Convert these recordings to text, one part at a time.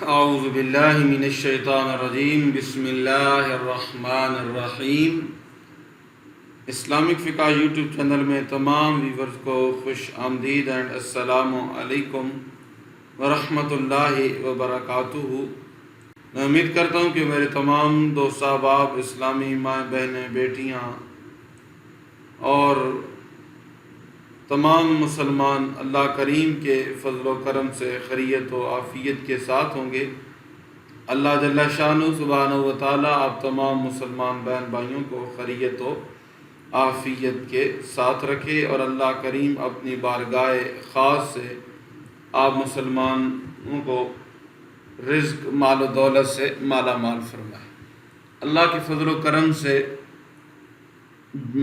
اعوذ باللہ من الشیطان الرجیم، بسم اللہ الرحمن الرحیم۔ اسلامک فقہ یوٹیوب چینل میں تمام ویورز کو خوش آمدید اینڈ السلام علیکم ورحمۃ اللہ وبرکاتہ۔ میں امید کرتا ہوں کہ میرے تمام دوست احباب، اسلامی ماں بہنیں، بیٹیاں اور تمام مسلمان اللہ کریم کے فضل و کرم سے خیریت و عافیت کے ساتھ ہوں گے۔ اللہ جل شانہ سبحانہ و تعالیٰ آپ تمام مسلمان بہن بھائیوں کو خیریت و عافیت کے ساتھ رکھے، اور اللہ کریم اپنی بارگاہ خاص سے آپ مسلمانوں کو رزق، مال و دولت سے مالا مال فرمائے۔ اللہ کے فضل و کرم سے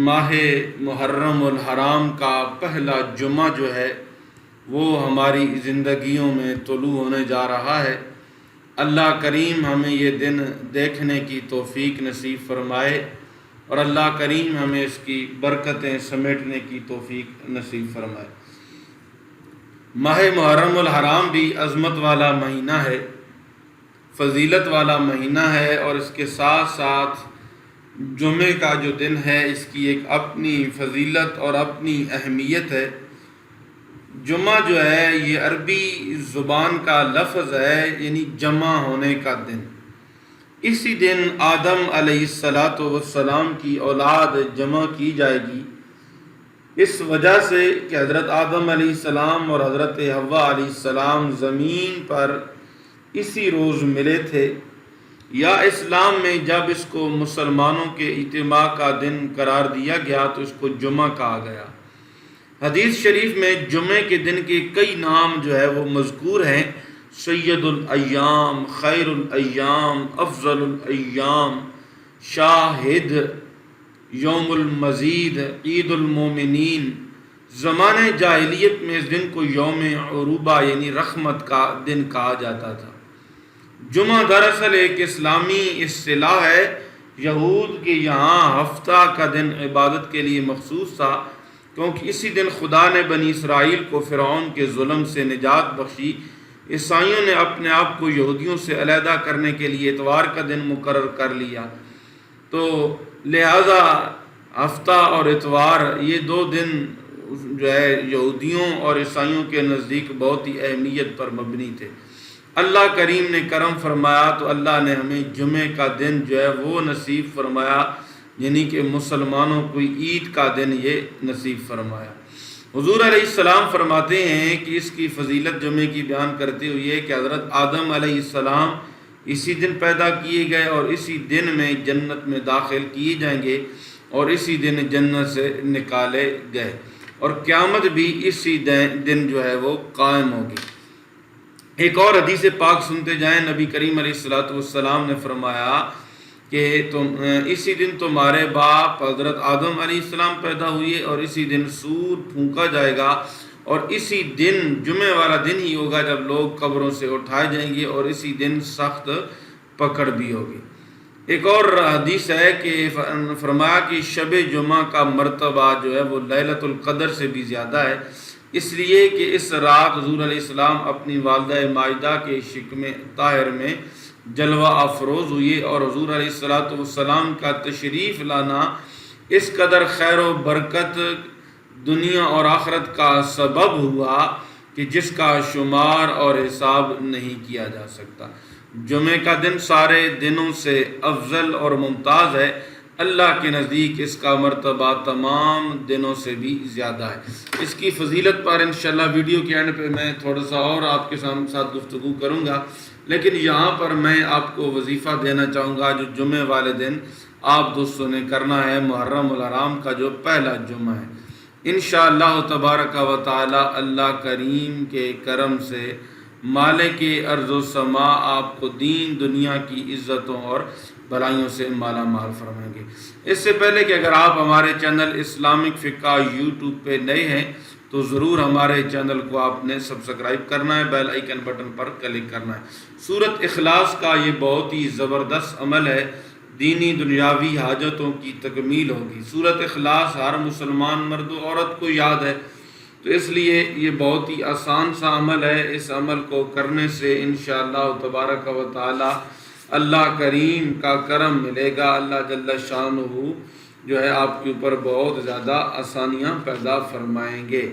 ماہ محرم الحرام کا پہلا جمعہ جو ہے وہ ہماری زندگیوں میں طلوع ہونے جا رہا ہے۔ اللہ کریم ہمیں یہ دن دیکھنے کی توفیق نصیب فرمائے، اور اللہ کریم ہمیں اس کی برکتیں سمیٹنے کی توفیق نصیب فرمائے۔ ماہ محرم الحرام بھی عظمت والا مہینہ ہے، فضیلت والا مہینہ ہے، اور اس کے ساتھ ساتھ جمعے کا جو دن ہے اس کی ایک اپنی فضیلت اور اپنی اہمیت ہے۔ جمعہ جو ہے یہ عربی زبان کا لفظ ہے، یعنی جمع ہونے کا دن۔ اسی دن آدم علیہ السلام کی اولاد جمع کی جائے گی، اس وجہ سے کہ حضرت آدم علیہ السلام اور حضرت حوا علیہ السلام زمین پر اسی روز ملے تھے، یا اسلام میں جب اس کو مسلمانوں کے اجتماع کا دن قرار دیا گیا تو اس کو جمعہ کہا گیا۔ حدیث شریف میں جمعے کے دن کے کئی نام جو ہے وہ مذکور ہیں: سید الایام، خیر الایام، افضل الایام، شاہد، یوم المزید، عید المومنین۔ زمانہ جاہلیت میں اس دن کو یوم عروبہ یعنی رحمت کا دن کہا جاتا تھا۔ جمعہ دراصل ایک اسلامی اصطلاح ہے۔ یہود کے یہاں ہفتہ کا دن عبادت کے لیے مخصوص تھا، کیونکہ اسی دن خدا نے بنی اسرائیل کو فرعون کے ظلم سے نجات بخشی۔ عیسائیوں نے اپنے آپ کو یہودیوں سے علیحدہ کرنے کے لیے اتوار کا دن مقرر کر لیا، تو لہذا ہفتہ اور اتوار یہ دو دن جو ہے یہودیوں اور عیسائیوں کے نزدیک بہت ہی اہمیت پر مبنی تھے۔ اللہ کریم نے کرم فرمایا تو اللہ نے ہمیں جمعے کا دن جو ہے وہ نصیب فرمایا، یعنی کہ مسلمانوں کو عید کا دن یہ نصیب فرمایا۔ حضور علیہ السلام فرماتے ہیں کہ اس کی فضیلت جمعے کی بیان کرتے ہوئے کہ حضرت آدم علیہ السلام اسی دن پیدا کیے گئے، اور اسی دن میں جنت میں داخل کیے جائیں گے، اور اسی دن جنت سے نکالے گئے، اور قیامت بھی اسی دن جو ہے وہ قائم ہوگی۔ ایک اور حدیث پاک سنتے جائیں، نبی کریم علیہ السلام نے فرمایا کہ اسی دن تمہارے باپ حضرت آدم علیہ السلام پیدا ہوئے، اور اسی دن سور پھونکا جائے گا، اور اسی دن جمعے والا دن ہی ہوگا جب لوگ قبروں سے اٹھائے جائیں گے، اور اسی دن سخت پکڑ بھی ہوگی۔ ایک اور حدیث ہے کہ فرمایا کہ شب جمعہ کا مرتبہ جو ہے وہ لیلۃ القدر سے بھی زیادہ ہے، اس لیے کہ اس رات حضور علیہ السلام اپنی والدہ ماجدہ کے شکم طاہر میں جلوہ افروز ہوئے، اور حضور علیہ السلام کا تشریف لانا اس قدر خیر و برکت دنیا اور آخرت کا سبب ہوا کہ جس کا شمار اور حساب نہیں کیا جا سکتا۔ جمعے کا دن سارے دنوں سے افضل اور ممتاز ہے، اللہ کے نزدیک اس کا مرتبہ تمام دنوں سے بھی زیادہ ہے۔ اس کی فضیلت پر انشاءاللہ ویڈیو کے اینڈ پہ میں تھوڑا سا اور آپ کے ساتھ گفتگو کروں گا، لیکن یہاں پر میں آپ کو وظیفہ دینا چاہوں گا جو جمعے والے دن آپ دوستوں نے کرنا ہے، محرم الحرام کا جو پہلا جمعہ ہے۔ انشاءاللہ تبارک و تعالی اللہ کریم کے کرم سے مالک ارض و سما آپ کو دین دنیا کی عزتوں اور بھلائیوں سے مالا مال فرمائیں گے۔ اس سے پہلے کہ اگر آپ ہمارے چینل اسلامک فقہ یوٹیوب پہ نئے ہیں تو ضرور ہمارے چینل کو آپ نے سبسکرائب کرنا ہے، بیل آئیکن بٹن پر کلک کرنا ہے۔ سورۃ اخلاص کا یہ بہت ہی زبردست عمل ہے، دینی دنیاوی حاجتوں کی تکمیل ہوگی۔ سورۃ اخلاص ہر مسلمان مرد و عورت کو یاد ہے، تو اس لیے یہ بہت ہی آسان سا عمل ہے، اس عمل کو کرنے سے انشاءاللہ تبارک و تعالی اللہ کریم کا کرم ملے گا، اللہ جل شانہ جو ہے آپ کے اوپر بہت زیادہ آسانیاں پیدا فرمائیں گے۔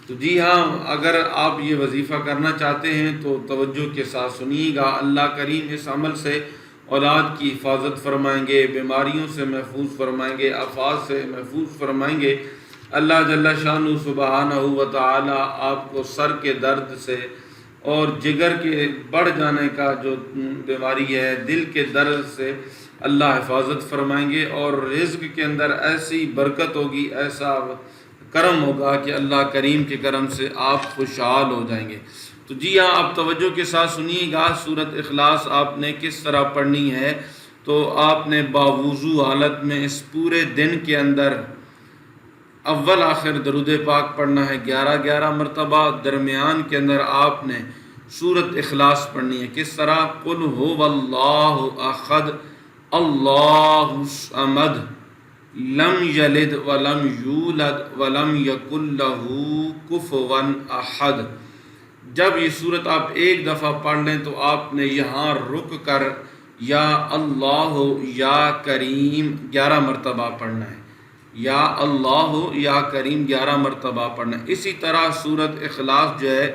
تو جی ہاں، اگر آپ یہ وظیفہ کرنا چاہتے ہیں تو توجہ کے ساتھ سنیے گا۔ اللہ کریم اس عمل سے اولاد کی حفاظت فرمائیں گے، بیماریوں سے محفوظ فرمائیں گے، آفات سے محفوظ فرمائیں گے۔ اللہ جل شانہ سبحانہ و تعالی آپ کو سر کے درد سے اور جگر کے بڑھ جانے کا جو بیماری ہے، دل کے درد سے اللہ حفاظت فرمائیں گے، اور رزق کے اندر ایسی برکت ہوگی، ایسا کرم ہوگا کہ اللہ کریم کے کرم سے آپ خوشحال ہو جائیں گے۔ تو جی ہاں، آپ توجہ کے ساتھ سنیے گا۔ سورۃ اخلاص آپ نے کس طرح پڑھنی ہے؟ تو آپ نے باوضو حالت میں اس پورے دن کے اندر اول آخر درود پاک پڑھنا ہے 11 مرتبہ۔ درمیان کے اندر آپ نے سورۃ اخلاص پڑھنی ہے۔ کس طرح؟ قل هو اللہ احد اللہ الصمد لم یلد ولم یولد ولم یکن لہ کفوا احد۔ جب یہ سورت آپ ایک دفعہ پڑھ لیں تو آپ نے یہاں رک کر یا اللہ یا کریم 11 مرتبہ پڑھنا ہے، یا اللہ یا کریم 11 مرتبہ پڑھنا ہے۔ اسی طرح سورت اخلاص جو ہے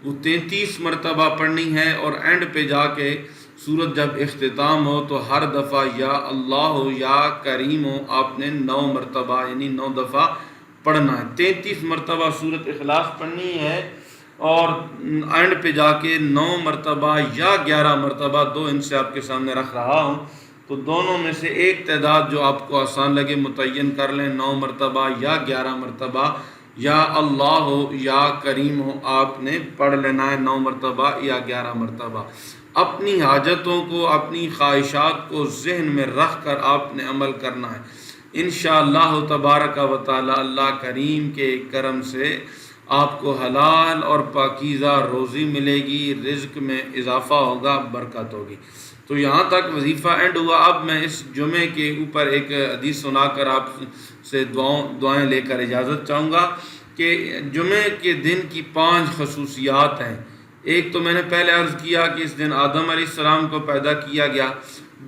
وہ 33 مرتبہ پڑھنی ہے، اور اینڈ پہ جا کے سورت جب اختتام ہو تو ہر دفعہ یا اللہ یا کریم ہو آپ نے 9 مرتبہ یعنی 9 دفعہ پڑھنا ہے۔ 33 مرتبہ سورت اخلاص پڑھنی ہے، اور اینڈ پہ جا کے 9 مرتبہ یا 11 مرتبہ، دو ان سے آپ کے سامنے رکھ رہا ہوں، تو دونوں میں سے ایک تعداد جو آپ کو آسان لگے متعین کر لیں۔ 9 مرتبہ یا 11 مرتبہ یا اللہ ہو یا کریم ہو آپ نے پڑھ لینا ہے، 9 مرتبہ یا 11 مرتبہ۔ اپنی حاجتوں کو، اپنی خواہشات کو ذہن میں رکھ کر آپ نے عمل کرنا ہے۔ انشاءاللہ تبارک و تعالی اللہ کریم کے کرم سے آپ کو حلال اور پاکیزہ روزی ملے گی، رزق میں اضافہ ہوگا، برکت ہوگی۔ تو یہاں تک وظیفہ اینڈ ہوا۔ اب میں اس جمعے کے اوپر ایک حدیث سنا کر آپ سے دعائیں لے کر اجازت چاہوں گا کہ جمعے کے دن کی 5 خصوصیات ہیں۔ ایک تو میں نے پہلے عرض کیا کہ اس دن آدم علیہ السلام کو پیدا کیا گیا۔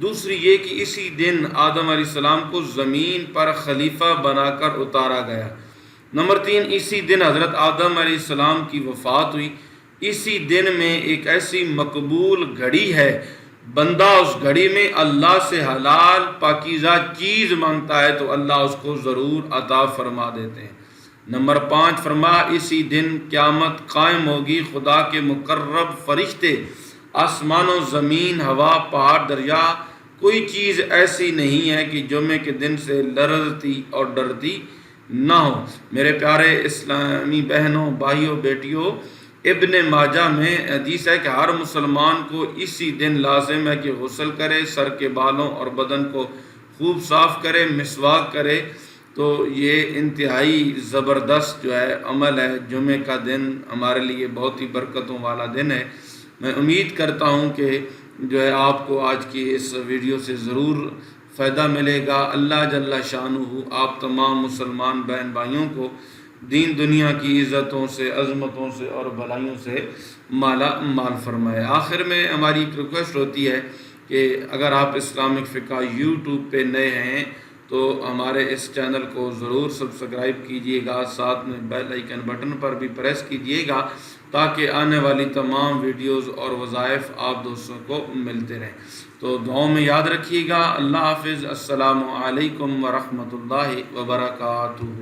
دوسری یہ کہ اسی دن آدم علیہ السلام کو زمین پر خلیفہ بنا کر اتارا گیا۔ نمبر 3، اسی دن حضرت آدم علیہ السلام کی وفات ہوئی۔ اسی دن میں ایک ایسی مقبول گھڑی ہے، بندہ اس گھڑی میں اللہ سے حلال پاکیزہ چیز مانگتا ہے تو اللہ اس کو ضرور عطا فرما دیتے ہیں۔ نمبر 5 فرما اسی دن قیامت قائم ہوگی، خدا کے مقرب فرشتے، آسمان و زمین، ہوا، پہاڑ، دریا، کوئی چیز ایسی نہیں ہے کہ جمعے کے دن سے لرزتی اور ڈرتی نہ ہو۔ میرے پیارے اسلامی بہنوں، بھائیوں، بیٹیوں، ابن ماجہ میں حدیث ہے کہ ہر مسلمان کو اسی دن لازم ہے کہ غسل کرے، سر کے بالوں اور بدن کو خوب صاف کرے، مسواک کرے۔ تو یہ انتہائی زبردست جو ہے عمل ہے۔ جمعے کا دن ہمارے لیے بہت ہی برکتوں والا دن ہے۔ میں امید کرتا ہوں کہ جو ہے آپ کو آج کی اس ویڈیو سے ضرور فائدہ ملے گا۔ اللہ جل شانہ آپ تمام مسلمان بہن بھائیوں کو دین دنیا کی عزتوں سے، عظمتوں سے اور بھلائیوں سے مالا مال فرمائے۔ آخر میں ہماری ایک ریکویسٹ ہوتی ہے کہ اگر آپ اسلامک فقہ یوٹیوب پہ نئے ہیں تو ہمارے اس چینل کو ضرور سبسکرائب کیجئے گا، ساتھ میں بیل آئیکن بٹن پر بھی پریس کیجئے گا تاکہ آنے والی تمام ویڈیوز اور وظائف آپ دوستوں کو ملتے رہیں۔ تو دعاؤں میں یاد رکھیے گا۔ اللہ حافظ۔ السلام علیکم ورحمۃ اللہ وبرکاتہ۔